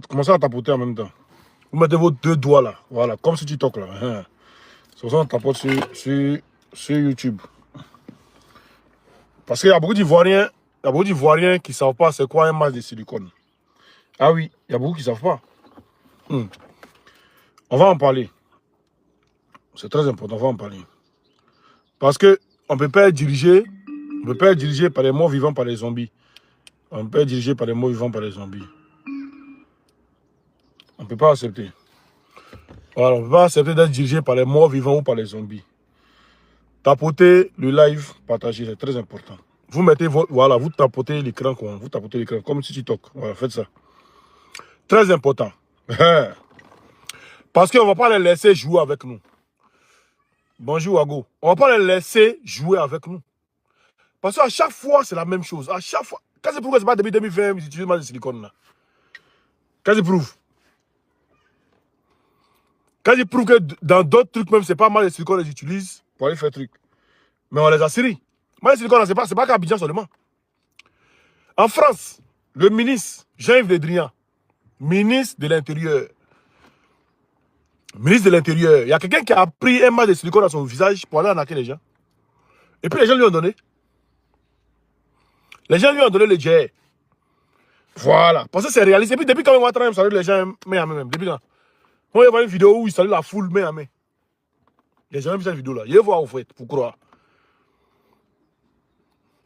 Commencez à tapoter en même temps. Vous mettez vos deux doigts là. Voilà, comme si tu toques là. C'est pour ça qu'on tapote sur YouTube. Parce qu'il y a beaucoup d'Ivoiriens qui ne savent pas c'est quoi un masque de silicone. Ah oui, il y a beaucoup qui ne savent pas. On va en parler. C'est très important, on va en parler. Parce qu'on ne peut pas être dirigé, par les morts vivants par les zombies. On peut être dirigé par les morts vivants par les zombies. On ne peut pas accepter. Voilà, on ne peut pas accepter d'être dirigé par les morts vivants ou par les zombies. Tapotez le live, partagez, c'est très important. Vous mettez votre, voilà, vous tapotez l'écran comme si tu toques. Voilà, faites ça. Très important. Parce qu'on ne va pas les laisser jouer avec nous. Bonjour Ago. On ne va pas les laisser jouer avec nous. Parce qu'à chaque fois, c'est la même chose. À chaque fois. Quand c'est prouve que ce n'est pas depuis 2020, ils utilisent mal de silicone là. Quand c'est prouve. Quand ils prouvent que dans d'autres trucs, même, c'est pas mal de silicone qu'ils utilisent pour aller faire truc. Mais on les a serrés. Moi, les silicone, c'est pas qu'à Abidjan seulement. En France, le ministre Jean-Yves Le Drian, ministre de l'Intérieur. Ministre de l'Intérieur. Il y a quelqu'un qui a pris un masque de silicone dans son visage pour aller arnaquer les gens. Et puis les gens lui ont donné. Les gens lui ont donné le jet. Voilà. Parce que c'est réaliste. Et puis depuis quand on va travailler, les gens main à main même. Depuis quand. Moi, il y a une vidéo où il salue la foule main à main. Il n'y a jamais vu cette vidéo-là. Je vois au fait, pour croire.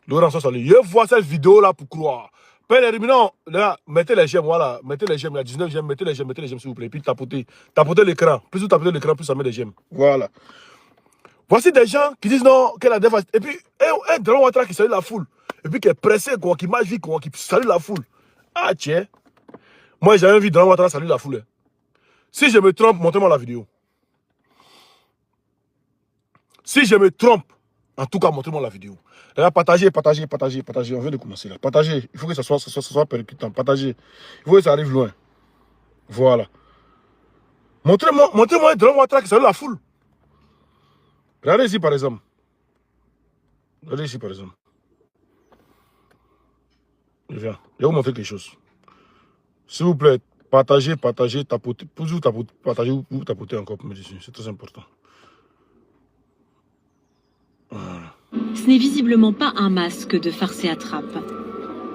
Laurent Salut. Je vois cette vidéo-là pour croire. Non, là, mettez les j'aime, voilà. Mettez les j'aime, il y a 19 j'aime, mettez les j'aime, s'il vous plaît. Puis tapotez l'écran. Plus vous tapotez l'écran, plus ça met les j'aime. Voilà. Voici des gens qui disent non, qu'elle a défense. Et puis, un Dragon Ouattara qui salue la foule. Et puis qui est pressé, quoi, qui marche vite, quoi, qui salue la foule. Ah, tiens. Moi, j'ai jamais vu Dragon Ouattara saluer la foule. Hein. Si je me trompe, montrez-moi la vidéo. Si je me trompe, en tout cas, montrez-moi la vidéo. Là, partagez. On vient de commencer là. Partagez. Il faut que ça soit percutant. Partagez. Il faut que ça arrive loin. Voilà. Montrez-moi un Dragon Ouattara qui salue la foule. Regardez ici, par exemple. Je vais vous montrer quelque chose. S'il vous plaît, partagez, tapotez. Plus vous tapotez, partagez, vous tapotez encore pour me dire. C'est très important. Voilà. Ce n'est visiblement pas un masque de farce et attrape.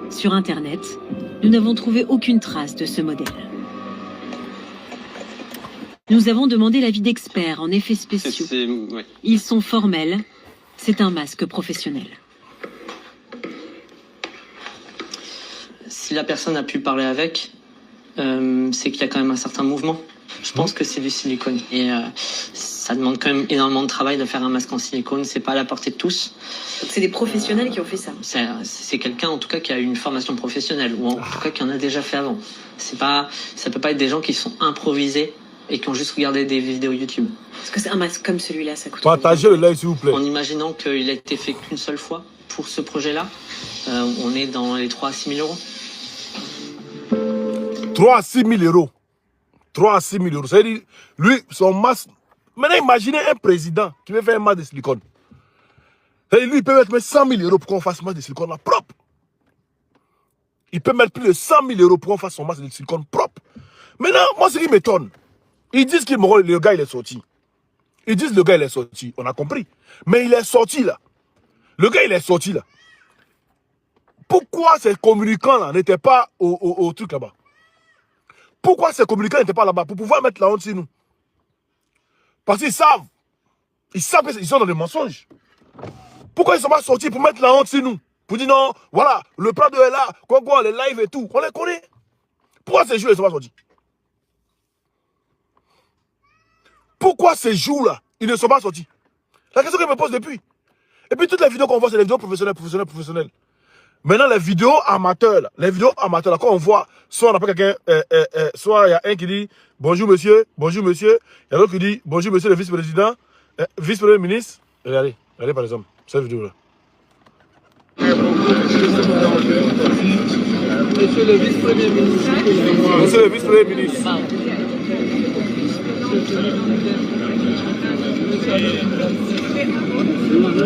Sur Internet, nous n'avons trouvé aucune trace de ce modèle. Nous avons demandé l'avis d'experts en effets spéciaux. Ouais. Ils sont formels. C'est un masque professionnel. Si la personne a pu parler avec, c'est qu'il y a quand même un certain mouvement. Je pense que c'est du silicone. Et ça demande quand même énormément de travail de faire un masque en silicone. C'est pas à la portée de tous. C'est des professionnels qui ont fait ça. C'est quelqu'un en tout cas qui a eu une formation professionnelle ou en tout cas qui en a déjà fait avant. Ça peut pas être des gens qui sont improvisés et qui ont juste regardé des vidéos YouTube. Parce que c'est un masque comme celui-là, ça coûte. Partagez le live s'il vous plaît. En imaginant qu'il a été fait qu'une seule fois pour ce projet-là, on est dans les 3 à 6 000 euros. 3 à 6 000 euros. 3 à 6 000 euros. C'est-à-dire, lui, son masque. Maintenant, imaginez un président qui veut faire un masque de silicone. C'est-à-dire, lui, il peut mettre 100 000 euros pour qu'on fasse un masque de silicone là, propre. Il peut mettre plus de 100 000 euros pour qu'on fasse son masque de silicone propre. Maintenant, moi, ce qui m'étonne, ils disent que le gars, il est sorti. Ils disent le gars, il est sorti. On a compris. Mais il est sorti là. Le gars, il est sorti là. Pourquoi ces communicants-là n'étaient pas au truc là-bas? Pourquoi ces communicants n'étaient pas là-bas? Pour pouvoir mettre la honte sur nous. Parce qu'ils savent. Ils savent qu'ils sont dans des mensonges. Pourquoi ils ne sont pas sortis pour mettre la honte sur nous? Pour dire non, voilà, le plan de est là, quoi, les lives et tout. On les connaît. Pourquoi ces jours, ils ne sont pas sortis? Pourquoi ces jours-là, ils ne sont pas sortis? La question que je me pose depuis. Et puis toutes les vidéos qu'on voit, c'est les vidéos professionnelles. Maintenant, les vidéos amateurs, là, quand on voit, soit on appelle quelqu'un, soit il y a un qui dit bonjour monsieur, il y a l'autre qui dit bonjour monsieur le vice-président, vice-premier ministre. Regardez par exemple, cette vidéo-là. Monsieur le vice-premier ministre. Monsieur le vice-premier ministre.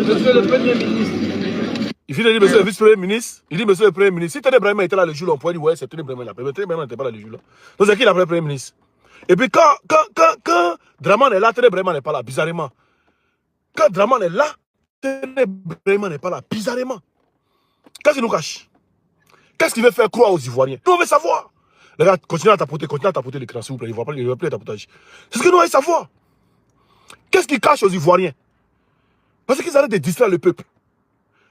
Monsieur le premier ministre. Il finit de dire, monsieur le vice-premier ministre. Il dit, monsieur le premier ministre. Si Tony Brahima était là le jour-là, on pourrait dire, ouais, c'est Tony Brahima. Mais Tony Brahima n'était pas là le jour-là. Donc c'est qui l'appelé premier ministre? Et puis quand Draman est là, Tony Brahima n'est pas là, bizarrement. Quand Draman est là, Tony Brahima n'est pas là, bizarrement. Qu'est-ce qu'il nous cache? Qu'est-ce qu'il veut faire croire aux Ivoiriens? Nous, on veut savoir. Les gars, continuez à tapoter l'écran, s'il vous plaît. Il ne va plus le tapotage. C'est ce que nous, on veut savoir. Qu'est-ce qu'il cache aux Ivoiriens? Parce qu'ils arrêtent de distraire le peuple.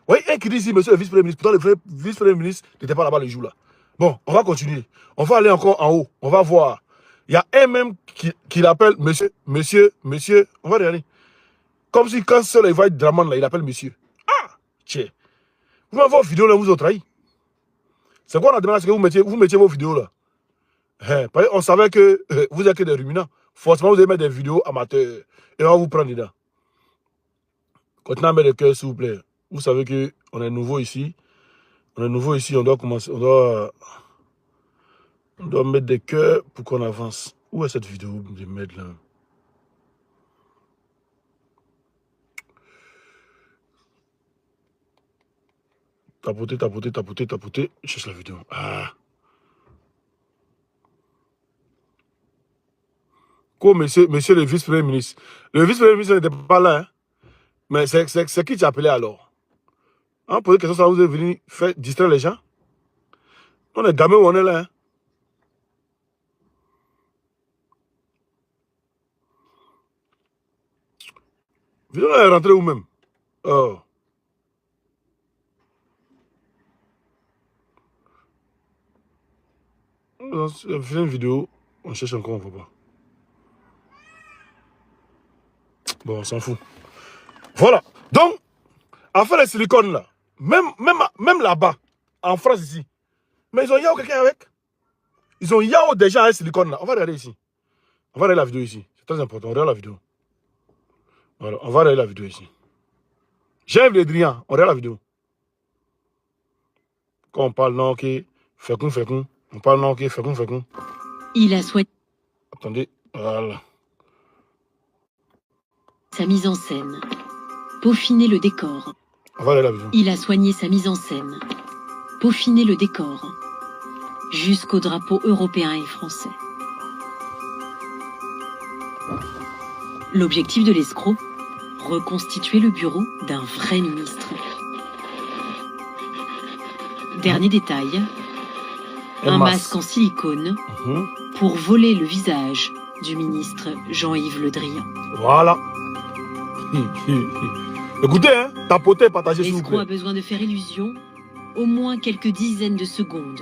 Oui, un qui dit ici, monsieur le vice-premier ministre. Pourtant, le vice-premier ministre n'était pas là-bas le jour-là. Bon, on va continuer. On va aller encore en haut. On va voir. Il y a un même qui l'appelle monsieur. On va regarder. Comme si quand seul il va être Draman là, il appelle monsieur. Ah, tiens. Vous m'avez vos vidéos là, vous avez trahi. C'est quoi on a demandé à ce que vous mettiez vos vidéos là? On savait que vous êtes que des ruminants. Forcément, vous allez mettre des vidéos amateurs. Et on va vous prendre dedans. Continuez à mettre le cœur, s'il vous plaît. Vous savez qu'on est nouveau ici. On est nouveau ici, on doit commencer. On doit mettre des cœurs pour qu'on avance. Où est cette vidéo de mettre là? Tapoter. Je cherche la vidéo. Ah. Quoi, monsieur le vice-premier ministre? Le vice-premier ministre n'était pas là, hein? Mais c'est qui t'a appelé alors? Hein, posez question, ça vous est venu faire distraire les gens? On est gamins où on est là, hein? Vidéo est rentrée où même? Oh. On fait une vidéo, on cherche encore, on ne voit pas. Bon, on s'en fout. Voilà. Donc, en fait, les silicones là, même là-bas, en France ici, mais ils ont Yao quelqu'un avec. Ils ont Yao déjà un silicone là. On va regarder ici. On va regarder la vidéo ici. C'est très important. On regarde la vidéo. Voilà, on va regarder la vidéo ici. J'aime les Drian. On regarde la vidéo. Quand on parle non, ok, fécond. On parle non, ok, fécond. Il a soigné Attendez, voilà. sa mise en scène, peaufiner le décor. On va regarder la vidéo. Il a soigné sa mise en scène, peaufiner le décor, jusqu'au drapeau européen et français. L'objectif de l'escroc, reconstituer le bureau d'un vrai ministre. Dernier détail, un masque en silicone pour voler le visage du ministre Jean-Yves Le Drian. Voilà. Écoutez, hein, tapotez, partagez s'il vous L'escroc a plaît. besoin de faire illusion au moins quelques dizaines de secondes,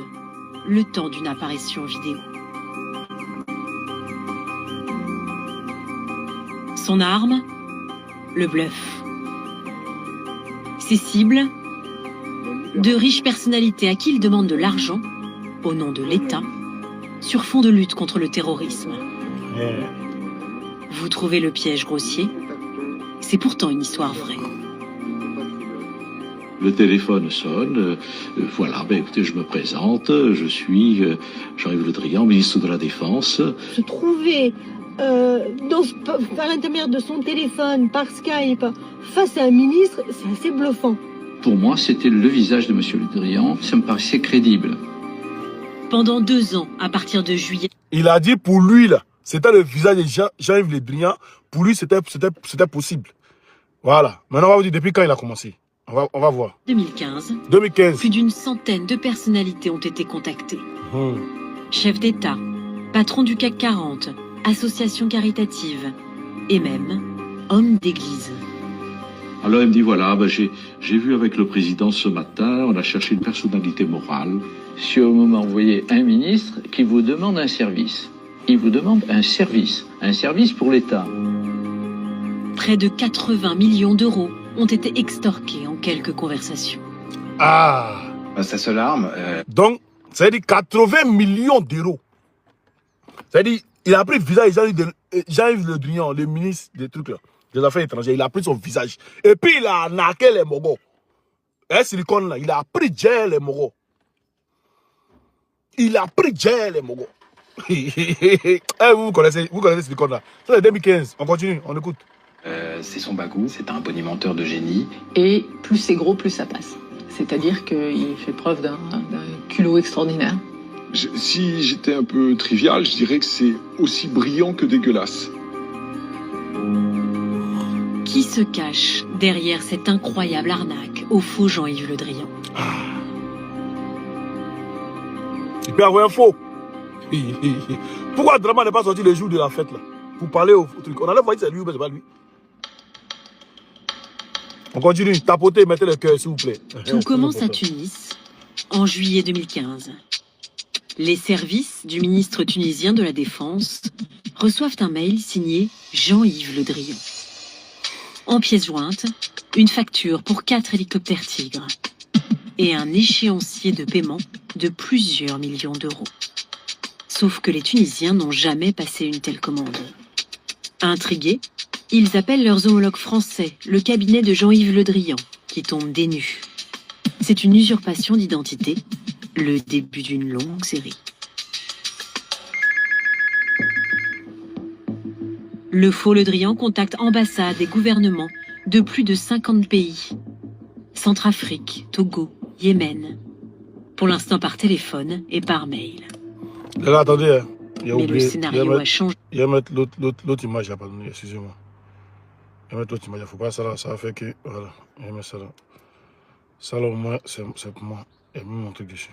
le temps d'une apparition vidéo. Son arme, le bluff. Ses cibles, de riches personnalités à qui il demande de l'argent, au nom de l'État, sur fond de lutte contre le terrorisme. Vous trouvez le piège grossier? C'est pourtant une histoire vraie. Le téléphone sonne, voilà, ben écoutez, je me présente, je suis Jean-Yves Le Drian, ministre de la Défense. Se trouver par l'intermédiaire de son téléphone, par Skype, face à un ministre, c'est assez bluffant. Pour moi, c'était le visage de M. Le Drian, ça me paraissait crédible. Pendant 2 ans, à partir de juillet... Il a dit pour lui, là, c'était le visage de Jean-Yves Le Drian. Pour lui, c'était possible. Voilà. Maintenant, on va vous dire depuis quand il a commencé. On va voir. 2015, 2015. plus d'une centaine de personnalités ont été contactées. Chefs d'État, patrons du CAC 40, associations caritatives et même hommes d'église. Alors il me dit, voilà, ben, j'ai vu avec le président ce matin, on a cherché une personnalité morale. Si au moment vous voyez un ministre qui vous demande un service, il vous demande un service pour l'État. Près de 80 millions d'euros ont été extorqués en quelques conversations. Ah. Ça se larme. Donc, ça veut dire 80 millions d'euros. Ça veut dire, il a pris le visage de Jean-Yves Le Drian, le ministre des trucs là, des Affaires étrangères. Il a pris son visage. Et puis, il a arnaqué les mogos. Un silicone là, il a pris Jay les mogos. Il a pris Jay les mogos. Vous connaissez silicone là. Ça, c'est 2015. On continue, on écoute. C'est son bagou, c'est un bonimenteur de génie. Et plus c'est gros, plus ça passe. C'est-à-dire qu'il fait preuve d'un culot extraordinaire. Si j'étais un peu trivial, je dirais que c'est aussi brillant que dégueulasse. Qui se cache derrière cette incroyable arnaque au faux Jean-Yves Le Drian? Il peut avoir un faux. Pourquoi Draman n'est pas sorti le jour de la fête là? Pour parler au truc. On allait voir si c'est lui ou c'est pas lui. On continue. Tapotez, mettez le cœur s'il vous plaît. Tout commence à Tunis en juillet 2015. Les services du ministre tunisien de la Défense reçoivent un mail signé Jean-Yves Le Drian. En pièce jointe, une facture pour 4 hélicoptères Tigre et un échéancier de paiement de plusieurs millions d'euros. Sauf que les Tunisiens n'ont jamais passé une telle commande. Intrigués, ils appellent leurs homologues français, le cabinet de Jean-Yves Le Drian, qui tombe des nues. C'est une usurpation d'identité, le début d'une longue série. Le faux Le Drian contacte ambassades et gouvernements de plus de 50 pays. Centrafrique, Togo, Yémen. Pour l'instant par téléphone et par mail. Là, attendez, hein. Il a Mais oublié. le scénario a changé. Il va mettre l'autre image là, pardon, excusez-moi. Il va mettre l'autre image, il ne faut pas ça là, ça va faire que. Voilà, il va mettre ça là. Ça là au moins, c'est pour moi. Il y a même mon truc dessus.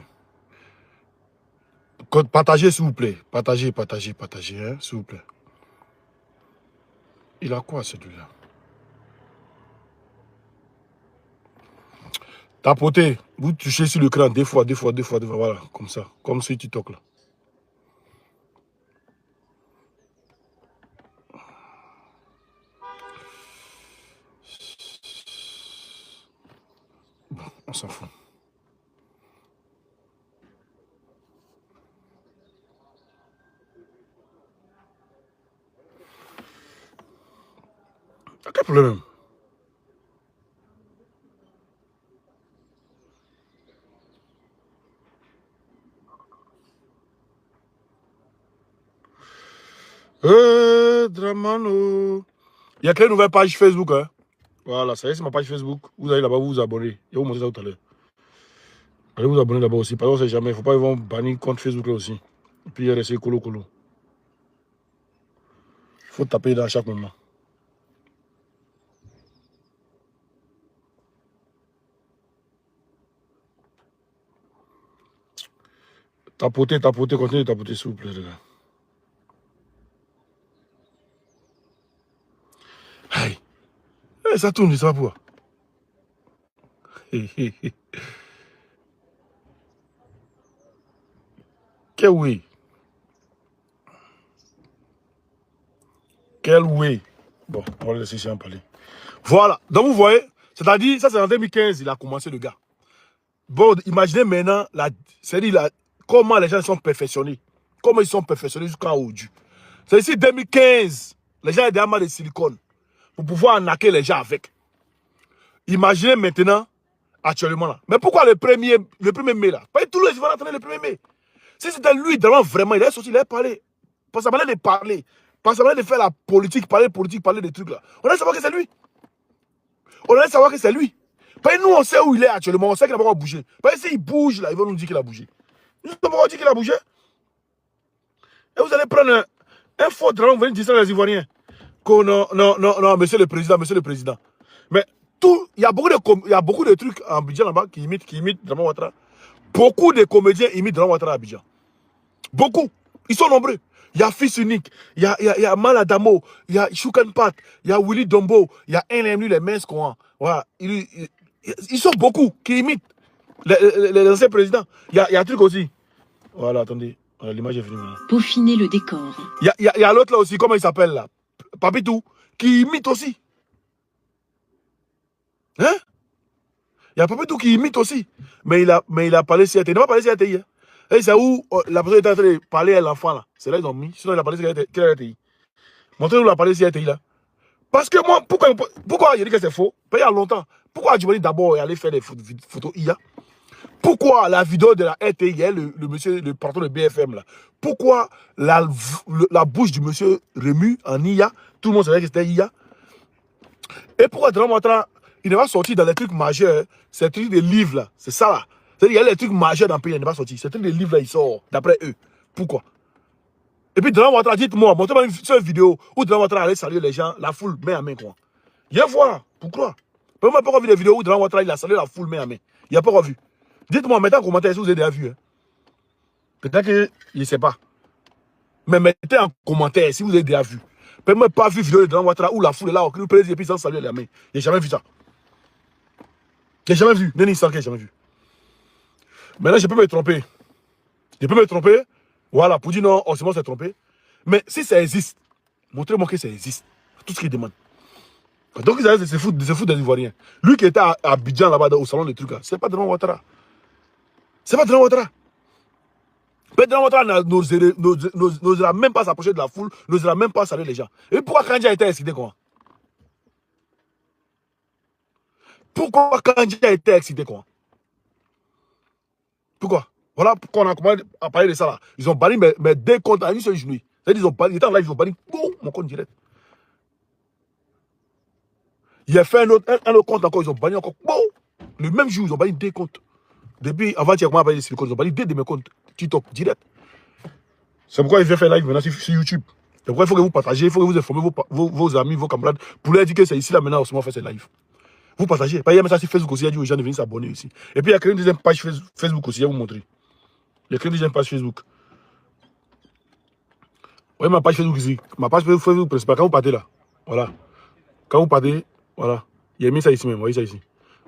Partagez s'il vous plaît. Partagez, hein, s'il vous plaît. Il a quoi celui-là? Tapotez, vous touchez sur l'écran deux fois, voilà, comme ça, comme sur TikTok là. Bon, on s'en fout. Quel problème? Dramano. Il y a créé une nouvelle page Facebook. Hein? Voilà, ça y est, c'est ma page Facebook. Vous allez là-bas, vous vous abonnez. Je vais vous montrer ça tout à l'heure. Allez vous abonner là-bas aussi. Parce qu'on ne sait jamais. Il ne faut pas qu'ils vont bannir compte Facebook là aussi. Et puis rester colo. Il faut taper dans chaque moment. Tapotez, continuez de tapoter s'il vous plaît, les gars. Hey. Hey, ça tourne, ça va pourquoi? Quel oui. Quel oui. Bon, on va laisser ça en parler. Voilà, donc vous voyez, c'est-à-dire, ça c'est en 2015, il a commencé le gars. Bon, imaginez maintenant, c'est-à-dire comment les gens sont perfectionnés. Comment ils sont perfectionnés jusqu'à aujourd'hui. C'est ici 2015, les gens ont des amas de silicone pour pouvoir arnaquer les gens avec. Imaginez maintenant, actuellement là. Mais pourquoi le 1er mai là? Pas tous les gens vont attendre le 1er mai. Si c'était lui, vraiment, il est sorti, il a parlé. Pas ça de parler. Pas ça de faire la politique, parler des trucs là. On allait savoir que c'est lui. Pas nous, on sait où il est actuellement, on sait qu'il n'a pas bougé. Pas s'il bouge là, ils vont nous dire qu'il a bougé. Nous ne pouvons pas dire qu'il a bougé. Et vous allez prendre un faux drame, vous venez dire ça les Ivoiriens. Que non, monsieur le président. Mais il y a beaucoup de trucs en Abidjan là-bas qui imitent Draman Ouattara. Beaucoup de comédiens imitent Draman Ouattara à Abidjan. Beaucoup. Ils sont nombreux. Il y a Fils Unique, il y a Maladamo, il y a Choukan-Pat, il y a Willy Dombo, il y a NMU, les minces qu'on a. Voilà. Ils sont beaucoup qui imitent les anciens présidents. Il y a un truc aussi. Voilà, attendez. L'image est finie. Peaufiner le décor. Il y a l'autre là aussi, comment il s'appelle là? Papitou, qui imite aussi. Hein? Il y a Papitou qui imite aussi. Mais il a parlé CRTI. Il n'a pas parlé CRTI. Hein? Et c'est où la personne était en train de parler à l'enfant là. C'est là qu'ils ont mis. Sinon il a parlé CRTI. Montrez-nous la parlé CRTI là. Parce que moi, pourquoi il dit que c'est faux? Il y a longtemps. Pourquoi Djibouti d'abord est allé faire des photos IA? Pourquoi la vidéo de la RTI, le patron de BFM là? Pourquoi la bouche du monsieur remue en IA? Tout le monde savait que c'était IA. Et pourquoi Draman Ouattara, il n'est pas sorti dans les trucs majeurs. C'est trucs des livres là. C'est ça là. C'est-à-dire, il y a les trucs majeurs dans le pays, il n'est pas sorti. C'est trucs des livres là, il sort, d'après eux. Pourquoi? Et puis, Draman Ouattara, dites-moi, montrez-moi une vidéo où Draman Ouattara allait saluer les gens, la foule, main à main, quoi. Il y a voir, pourquoi? Vous n'avez pas vu des vidéos où Draman Ouattara, il a salué la foule, main à main. Il n'y a pas vu. Dites-moi, mettez en commentaire si vous avez déjà vu. Hein. Peut-être que je ne sais pas. Mais mettez en commentaire si vous avez déjà vu. Peut-être pas vu vidéo de Draman Ouattara où la foule est là, où le président et puis sans saluer les mains. Je n'ai jamais vu ça. Je n'ai jamais vu. N'est ni sans que je n'ai jamais vu. Maintenant, je peux me tromper. Je peux me tromper. Voilà, pour dire non, Osimo s'est trompé. Mais si ça existe, montrez-moi que ça existe. Tout ce qu'il demande. Donc, ils allaient se foutre des Ivoiriens. Lui qui était à Abidjan là-bas, au salon des trucs là, c'est pas Draman Ouattara. C'est pas Draman Ouattara. Draman Ouattara n'osera même pas s'approcher de la foule, n'osera même pas saluer les gens. Et pourquoi Kandji a été excité quoi? Pourquoi Kandji a été excité quoi? Pourquoi? Voilà pourquoi on a commencé à parler de ça là. Ils ont banni mes deux comptes à une seule journée. C'est-à-dire ils ont banni, ils étaient en live, ils ont banni mon compte direct. Il a fait un autre compte encore, ils ont banni encore. Le même jour, ils ont banni deux comptes. Depuis avant qu'il y ait commencé à parler de Silicon, ils ont banni deux de mes comptes TikTok direct. C'est pourquoi ils viennent faire live maintenant sur YouTube. C'est pourquoi il faut que vous partagez, il faut que vous informez vos amis, vos camarades, pour leur dire que c'est ici là maintenant, on fait ces lives. Vous partagez. Il y a même ça sur Facebook aussi, il y a dit aux gens de venir s'abonner ici. Et puis il y a créé une deuxième page Facebook aussi, je vais vous montrer. Il y a créé une deuxième page Facebook. Vous voyez ma page Facebook ici. Ma page Facebook principale, quand vous partez là, voilà. Quand vous partez, voilà. Il a mis ça ici même, vous voyez ça ici.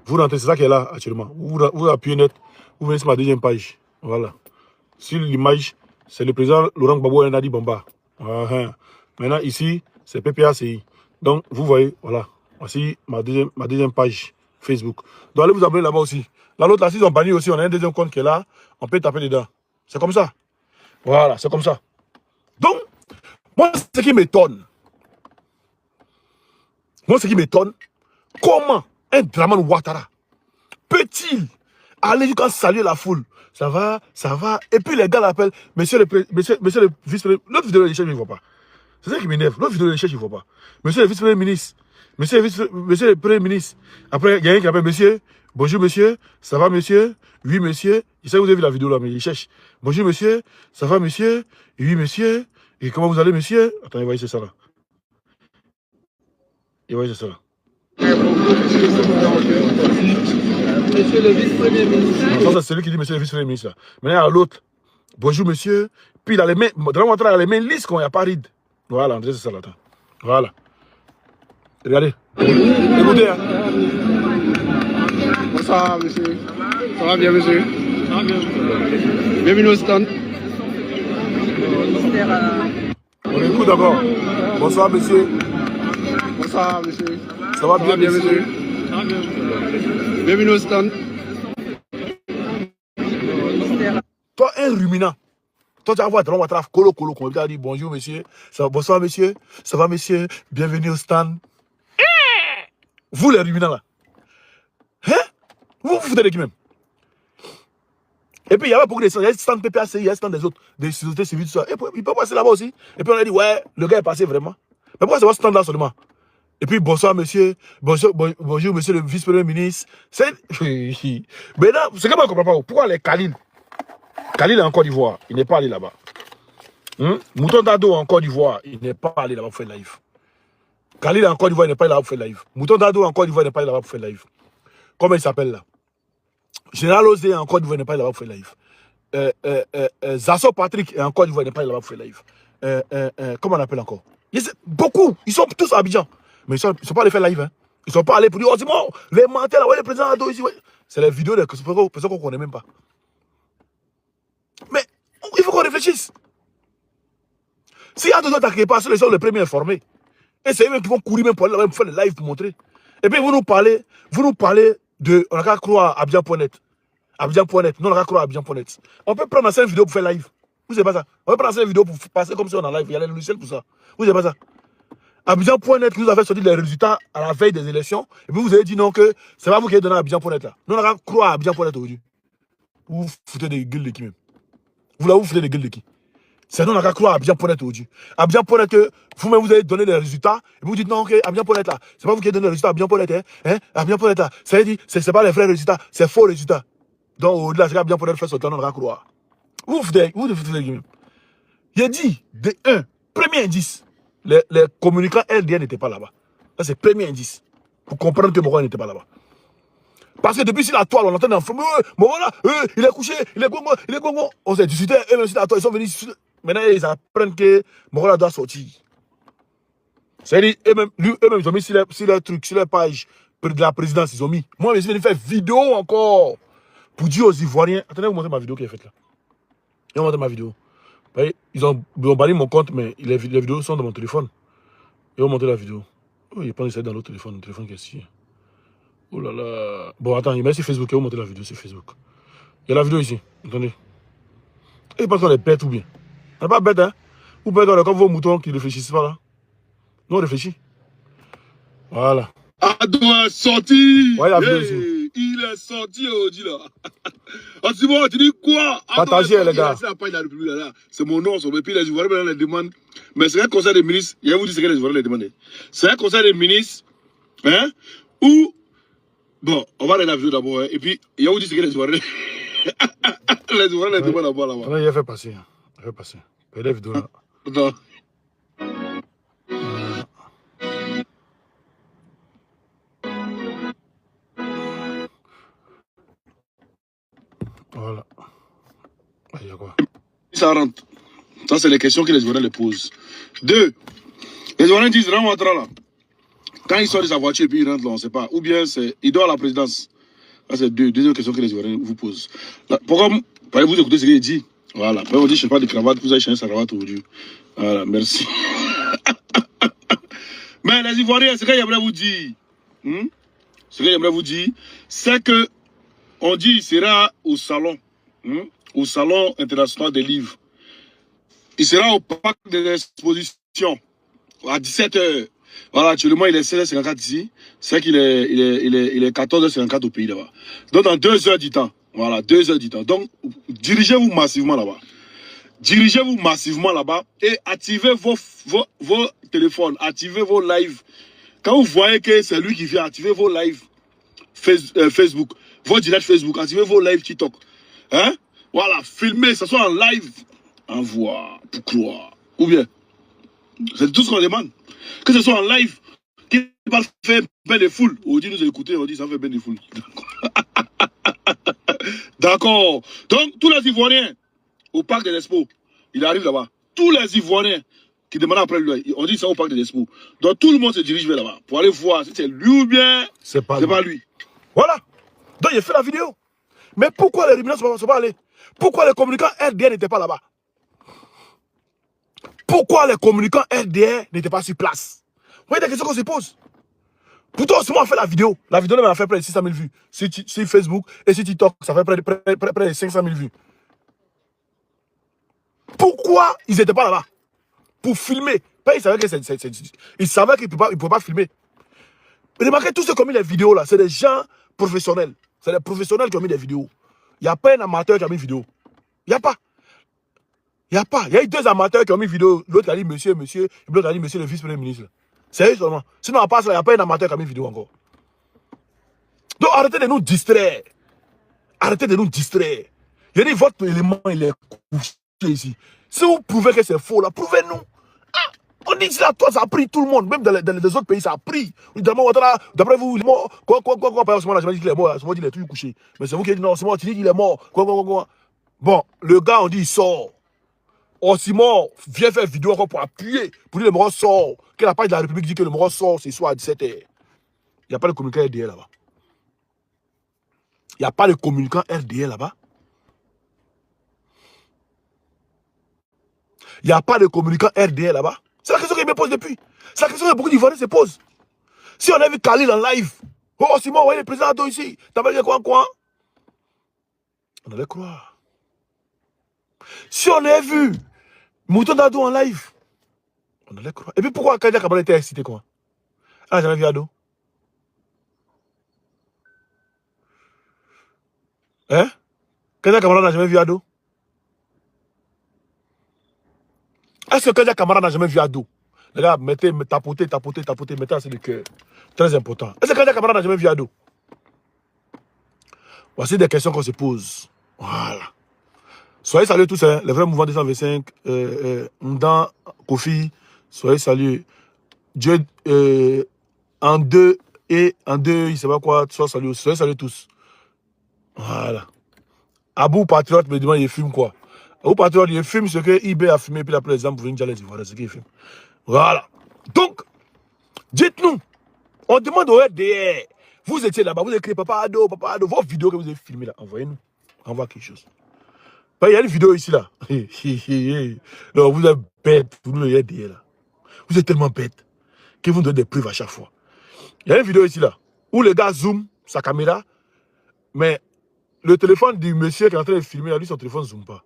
Vous rentrez, c'est ça qui est là actuellement. Vous appuyez net, vous venez sur ma deuxième page. Voilà. Sur l'image, c'est le président Laurent Gbagbo et Nadi Bamba. Maintenant ici, c'est PPACI. Donc vous voyez, voilà. Voici ma deuxième page Facebook. Donc allez vous abonner là-bas aussi. Là, l'autre là, s'ils ont banni aussi, on a un deuxième compte qui est là. On peut taper dedans. C'est comme ça. Voilà, c'est comme ça. Donc, moi, ce qui m'étonne, comment un Draman Ouattara peut-il aller jusqu'à saluer la foule? Ça va. Et puis les gars l'appellent, monsieur le vice-premier. L'autre vidéo de l'échec, je ne vois pas. C'est ça qui m'énerve. L'autre vidéo de l'échec, je ne vois pas. Monsieur le vice-premier ministre. Monsieur le premier ministre. Après, il y a un qui appelle monsieur. Bonjour monsieur. Ça va monsieur? Oui monsieur. Je sais que vous avez vu la vidéo là, mais il cherche. Bonjour monsieur. Ça va monsieur? Oui monsieur. Et comment vous allez monsieur? Attendez, voyez, c'est ça là. Et voyez, c'est ça là. Monsieur le vice-premier ministre. Ça, c'est celui qui dit monsieur le vice-premier ministre. Maintenant, il y a l'autre. Bonjour monsieur. Puis il a les mains. Draman Ouattara a les mains lisses quand il n'y a pas ride. Voilà, André, c'est ça là. Voilà. Regardez. Écoutez. Hein. Bonsoir, monsieur. Ça va bien, monsieur? Ça va bien. Bienvenue au stand. On écoute d'abord. Bonsoir, monsieur. Bonsoir, monsieur. Ça va bien, monsieur? Ça va bien. Bienvenue au stand. Toi, un ruminant. Toi, tu vas voir Draman Ouattara, colo, comme tu as dit bonjour, monsieur. Ça va, bonsoir, monsieur. Ça va, monsieur? Bienvenue au stand. Vous, les ruminants, là. Hein? Vous vous foutez de qui même? Et puis, il y avait beaucoup de stands. Il y a des stands PPACI, il y a des stands des autres, des sociétés civiles, tout ça. Et puis, il peut passer là-bas aussi. Et puis, on a dit, ouais, le gars est passé vraiment. Mais pourquoi c'est votre stand là seulement? Et puis, bonsoir, monsieur. Bonjour, monsieur le vice-premier ministre. C'est. Maintenant, c'est comme on ne comprend pas. Pourquoi les Khalil est en Côte d'Ivoire. Il n'est pas allé là-bas. Mouton Dado en Côte d'Ivoire. Il n'est pas allé là-bas pour faire live. Khalil en Côte d'Ivoire, il n'est pas allé là-bas pour faire live. Mouton Dado en Côte d'Ivoire, il n'est pas allé là-bas pour faire live. Comment il s'appelle là? Général Osé en Côte d'Ivoire, il n'est pas allé là-bas pour faire live. Zasso Patrick en Côte d'Ivoire, il n'est pas allé là-bas pour faire live. Comment on appelle encore? Beaucoup. Ils sont tous à Abidjan. Mais ils ne sont pas allés faire live. Hein. Ils ne sont pas allés pour dire, oh, c'est bon, les menteurs, ouais, le président Ado ici. Ouais. C'est les vidéos de personnes qu'on ne connaît même pas. Mais il faut qu'on réfléchisse. Si Ado ne t'inquiète pas, ils sont les premiers informés. Et c'est eux qui vont courir même pour aller là-bas pour faire le live pour montrer. Et puis vous nous parlez de. On n'a qu'à croire à Abidjan.net. Abidjan.net. Nous, on n'a qu'à croire à Abidjan.net. On peut prendre une vidéo pour faire live. Vous savez pas ça? On peut prendre une vidéo pour passer comme si on est en live. Il y a les logiciels pour ça. Vous savez pas ça? Abidjan.net qui nous a fait sortir les résultats à la veille des élections. Et puis vous avez dit non que c'est pas vous qui avez donné à Abidjan.net là. Nous on a qu'à croire à Abidjan.net aujourd'hui. Vous foutez des gueules de qui même? Vous foutez des gueules de qui? Sinon, on n'a qu'à croire à Abidjan Ponnet aujourd'hui. Abidjan Ponnet, que vous-même, vous avez donné les résultats, et vous dites non, ok, Abidjan Ponnet là, c'est pas vous qui avez donné les résultats, Abidjan Ponnet, hein, Abidjan Ponnet là, ça veut dire, c'est pas les vrais résultats, c'est faux résultats. Donc, au-delà, c'est qu'Abidjan Ponnet fait son temps, on n'a qu'à croire. Vous foutez les guillemets. Il a dit, premier indice, les communicants LDN n'étaient pas là-bas. Ça, c'est le premier indice, pour comprendre que Moro n'était pas là-bas. Parce que depuis sur la toile, on entend en film, Morola, il est couché, il est gongo. On s'est discuté, eux-mêmes sur la toile, ils sont venus. Maintenant, ils apprennent que Morola doit sortir. C'est-à-dire, eux-mêmes, ils ont mis sur leur truc, sur leur page de la présidence, ils ont mis. Moi, je suis venu faire vidéo encore pour dire aux Ivoiriens. Attendez, vous montrez ma vidéo qui est faite là. Ils ont montré ma vidéo. Ils ont banni mon compte, mais les vidéos sont dans mon téléphone. Ils ont montré la vidéo. Oh, ils pensent que c'est dans l'autre téléphone, le téléphone qui est ici. Oh là là. Bon, attends, il met sur Facebook. Il va montrer la vidéo sur Facebook. Il y a la vidéo ici. Attendez. Et ils pensent qu'on est bête ou bien. On n'est pas bête, hein. Ou bête, on est comme vos moutons qui ne réfléchissent pas là. Nous, on réfléchit. Voilà. Ado est sorti. Ouais, la vidéo ici. Il est sorti aujourd'hui là. Ah, c'est bon, tu dis quoi? Partagez, les gars. C'est la page de la République là. C'est mon nom, et puis les Ivoiriens maintenant les demandent. Mais c'est un conseil des ministres. Je vais vous dire ce que les Ivoiriens les demandent. C'est un conseil des ministres. Hein? Où. Bon, on va aller la vidéo d'abord. Hein, et puis, je vais vous dire ce que les Ivoiriens. Les Ivoiriens les demandent d'abord là-bas. Là, il a fait passer. Il a fait passer. Il y a la vidéo là. Non. Voilà. Il y a quoi? Ça rentre. Ça, c'est les questions que les Ivoiriens les posent. 2. Les Ivoiriens disent, rentre là. Quand ils sortent de sa voiture et puis ils rentrent là, on ne sait pas. Ou bien il doit à la présidence. Ça, c'est deuxième question que les Ivoiriens vous posent. Là, pourquoi vous écoutez ce qu'il dit? Voilà. Après, on dit, je ne sais pas de cravate, vous avez changé sa cravate aujourd'hui. Voilà, merci. Mais les Ivoiriens, ce que j'aimerais vous dire, ce que j'aimerais vous dire, c'est que on dit il sera au salon international des livres. Il sera au parc des expositions à 17h. Voilà, actuellement il est 16h54 ici. C'est qu'il est, il est 14h54 au pays là-bas. Donc dans 2 heures du temps. Voilà, 2 heures du temps. Donc dirigez-vous massivement là-bas. Dirigez-vous massivement là-bas et activez vos téléphones, activez vos lives. Quand vous voyez que c'est lui qui vient, activez vos lives Facebook, vos directs Facebook, activez vos lives TikTok. Hein? Voilà, filmez, ça soit en live, en voix, pour croire. Ou bien, c'est tout ce qu'on demande. Que ce soit en live, qui va faire bien des foules. On dit nous écouter, on dit ça fait bien des foules. D'accord. Donc, tous les Ivoiriens au parc des Expos, il arrive là-bas. Tous les Ivoiriens qui demandent après lui, on dit ça au parc des Expos. Donc, tout le monde se dirige vers là-bas pour aller voir si c'est lui ou bien c'est pas lui. Voilà. Donc, il a fait la vidéo. Mais pourquoi les réunions ne sont pas allés? Pourquoi les communicants RDN n'étaient pas là-bas? Pourquoi les communicants RDN n'étaient pas sur place? Vous voyez des questions qu'on se pose. Pourtant, si moi, on fait la vidéo. La vidéo, elle a fait près de 600 000 vues. Sur Facebook et sur TikTok, ça fait près de 500 000 vues. Pourquoi ils n'étaient pas là-bas? Pour filmer. Ils savaient qu'ils ne pouvaient pas filmer. Mais remarquez, tous ceux qui ont mis les vidéos là, c'est des gens professionnels. C'est des professionnels qui ont mis des vidéos. Il n'y a pas un amateur qui a mis une vidéo. Il n'y a pas. Il n'y a pas. Il y a eu 2 amateurs qui ont mis une vidéo. L'autre a dit monsieur, et l'autre a dit monsieur le vice-premier ministre. C'est eux seulement. Sinon, à part ça, il n'y a pas un amateur qui a mis une vidéo encore. Donc, arrêtez de nous distraire. Arrêtez de nous distraire. Il dit, votre élément, il est couché ici. Si vous prouvez que c'est faux, là, prouvez-nous. Ah, on dit que toi, ça a pris tout le monde. Même dans les autres pays, ça a pris. D'après vous, il est mort. Quoi, par exemple, là, je me dis qu'il est mort. Moi, il est tout couché. Mais c'est vous qui dites, non, c'est moi, tu dis qu'il est mort. Quoi. Bon, le gars, on dit, il sort. Simon vient faire vidéo encore pour appuyer, pour dire que le Moro sort. Que la page de la République dit que le Moro sort ce soir à 17h. Il n'y a pas de communicant RDL là-bas. Il n'y a pas de communicant RDL là-bas. Il n'y a pas de communicant RDL là-bas. C'est la question qu'il me pose depuis. C'est la question que beaucoup d'Ivoiriens se posent. Si on a vu Khalil en live, oh Simon, voyez le président Ado ici, t'as vu quoi? On allait croire. Si on avait vu Mouton Dado en live, on allait croire. Et puis pourquoi Kadia Kabala était excité quoi? Ah, j'avais vu Ado. Hein? Kadia Kabala n'a jamais vu Ado. Est-ce que Kanja Camara n'a jamais vu Ado? Les gars, tapotez, mettez assez de cœur. Très important. Est-ce que Kanja Camara n'a jamais vu Ado? Voici des questions qu'on se pose. Voilà. Soyez salués tous, hein, les vrais mouvements 225, Ndan, Kofi, soyez salués. Dieu, en deux, il ne sait pas quoi, soyez salués tous. Voilà. Abou Patriote me demande, il filme quoi? Abou Patriote, il filme ce que eBay a filmé, puis après les gens pour venir dire les Ivoiriens, c'est ce qu'il filme. Voilà. Donc, dites-nous, on demande au RDR, vous étiez là-bas, vous écrivez Papa Ado, vos vidéos que vous avez filmées là, envoyez-nous. Envoie quelque chose. Il y a une vidéo ici là. Non, vous êtes bête, vous nous le RDR là. Vous êtes tellement bête que vous nous donnez des preuves à chaque fois. Il y a une vidéo ici là, où le gars zoome sa caméra, mais le téléphone du monsieur qui est en train de filmer, là, lui, son téléphone ne zoome pas.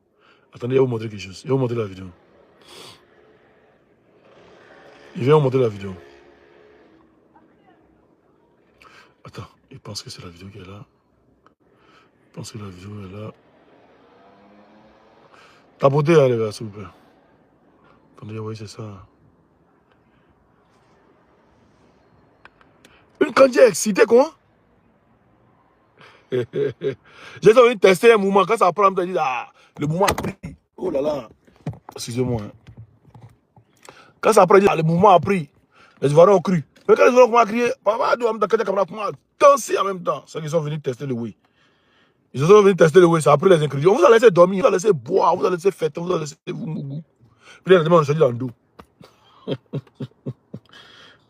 Attendez, il va vous montrer quelque chose. Il va vous montrer la vidéo. Il vient vous montrer la vidéo. Attends, il pense que c'est la vidéo qui est là. Il pense que la vidéo est là. Tapotez, hein, les gars, s'il vous plaît. Attendez, oui, c'est ça. Une candidature excitée, quoi. J'ai envie de tester un mouvement. Quand ça prend, je me dis, ah, le mouvement a pris. Oh là là. Excusez-moi. Hein. Quand ça prend, je dis, ah, le mouvement a pris. Les Ivoiriens ont cru. Mais quand les Ivoiriens ont crié, papa, comment danser en même temps. C'est qu'ils sont venus tester le oui. Ils sont venus tester le oui. Ça a pris les ingrédients. On vous a laissé dormir, on vous a laissé boire, on vous a laissé fêter, on vous a laissé vous mougou. Puis les demande, on se dit dans le dos.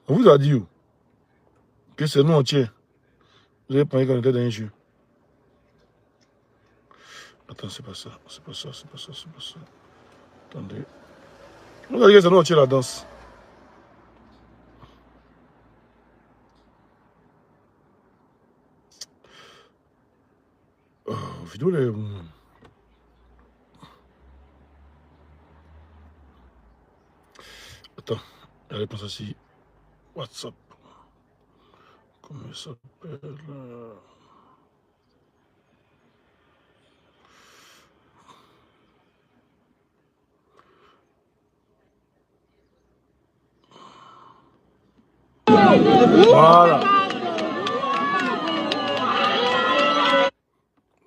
On vous a dit que c'est nous entiers. Vous avez pensé qu'on était dans un jeu. Attends, c'est pas ça. Attendez. Vous avez dit que c'est nous entiers la danse. Oh, vidéo les... Attends, la réponse ici. WhatsApp. Comment il s'appelle? Voilà.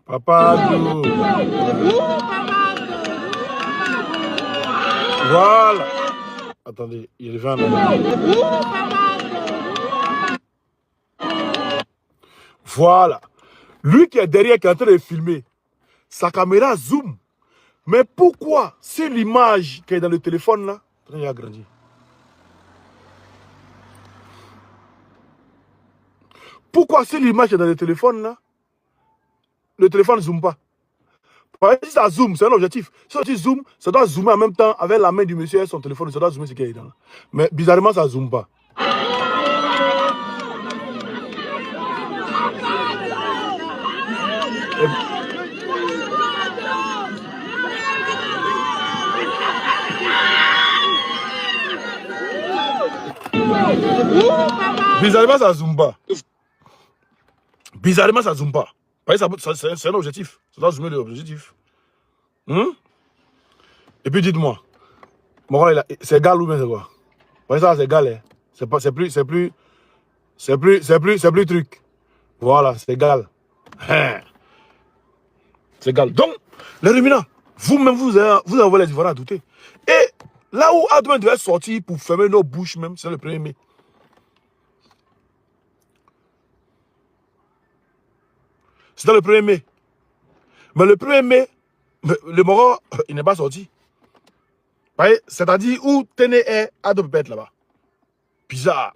Papa Ado. Voilà. Attendez, il revient là. Voilà. Lui qui est derrière, qui est en train de filmer, sa caméra zoom. Mais pourquoi c'est l'image qui est dans le téléphone là? Il a grandi. Pourquoi c'est l'image qui est dans le téléphone là? Le téléphone ne zoome pas. Parce que si ça zoome, c'est un objectif. Si tu zoomes, ça doit zoomer en même temps avec la main du monsieur et son téléphone. Ça doit zoomer ce qui est dedans. Mais bizarrement, ça ne zoome pas. Bizarrement, ça ne zoome pas. Bizarrement, ça ne zoome pas. C'est un objectif. Ça doit zoomer l'objectif. Et puis dites-moi, c'est égal ou bien c'est quoi? Parce que ça, c'est égal. Hein. C'est plus truc. Voilà, c'est égal. C'est égal. Donc, les ruminants, vous-même, vous envoyez les Ivoiriens à douter. Et là où Adouin devait sortir pour fermer nos bouches même, c'est le 1er mai. C'était le 1er mai. Mais le 1er mai, le Moro, il n'est pas sorti. C'est-à-dire où Téné est, Ado peut être là-bas. Bizarre.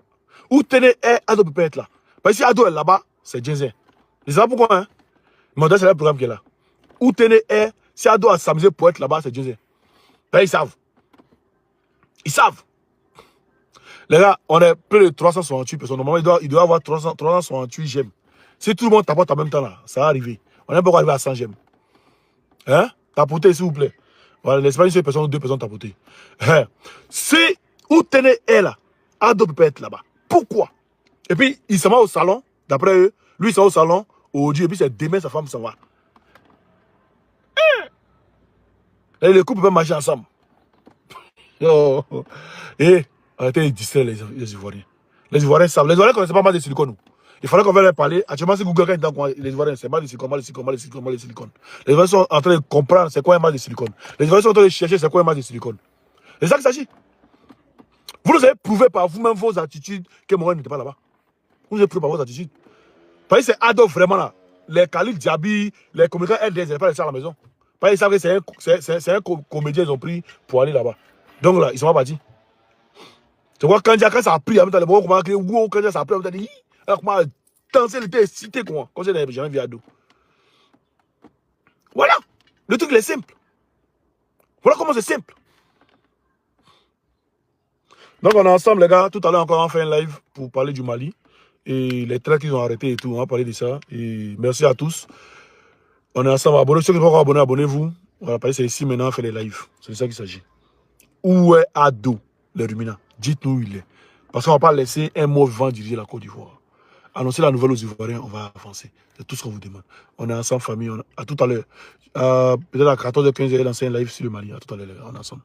Où Téné est, Ado peut être là. Parce que si Ado est là-bas, c'est Djenzen. Ils savent pourquoi, hein? Mais c'est le programme qui est là. Où Téné est, si Ado a s'amusé pour être là-bas, c'est Djenzen. Ils savent. Ils savent. Les gars, on est plus de 368 personnes. Normalement, il doit y avoir 368 j'aime. Si tout le monde tapote en même temps là, ça va arriver. On n'est pas arrivé à 100 j'aime. Hein? Tapotez, s'il vous plaît. Voilà, laissez pas une seule personne ou deux personnes tapoter. Hein? Si où Téné est là, Ado peut être là-bas. Pourquoi? Et puis, il s'en va au salon, d'après eux. Lui, il s'en va au salon, aujourd'hui, et puis c'est demain, sa femme s'en va. Hein? Les couples peuvent marcher ensemble. Oh. Et arrêtez de distraire les Ivoiriens. Les Ivoiriens savent. Les Ivoiriens ne connaissent pas mal de silicone. Il fallait qu'on vienne leur parler. Actuellement, c'est Google qui est les Ivoiriens, c'est mal de silicone, mal de silicone, mal de silicone, mal de silicone. Les Ivoiriens sont en train de comprendre c'est quoi un mal de silicone. Les Ivoiriens sont en train de chercher c'est quoi un mal de silicone. C'est ça qu'il s'agit. Vous nous avez prouvé par vous-même vos attitudes que Morel n'était pas là-bas. Vous nous avez prouvé par vos attitudes. Parce que c'est Adolphe vraiment là. Les Khalil Diaby, les communicants LDS, ils n'avaient pas laissé à la maison. Parce qu'ils savent que c'est un comédien qu'ils ont pris pour aller là-bas. Donc là, ils sont pas partis. Tu vois, quand ça a pris, les gens comment crier, quand ça a pris, alors comment danser, il était excité, quoi. Comme ça, j'avais jamais vu Ado. Voilà. Le truc, il est simple. Voilà comment c'est simple. Donc, on est ensemble, les gars. Tout à l'heure, encore, on fait un live pour parler du Mali. Et les traits qu'ils ont arrêtés et tout. On va parler de ça. Et merci à tous. On est ensemble. Abonnez-vous. Ceux qui ne sont pas abonnés, abonnez-vous. Voilà, parce que c'est ici maintenant, on fait les lives. C'est de ça qu'il s'agit. Où est Ado, le ruminant? Dites-nous où il est. Parce qu'on ne va pas laisser un mot vivant diriger la Côte d'Ivoire. Annoncez la nouvelle aux Ivoiriens, on va avancer. C'est tout ce qu'on vous demande. On est ensemble, famille. À tout à l'heure. Peut-être à 14h15, il y a lancé un live sur le Mali. À tout à l'heure, on est ensemble.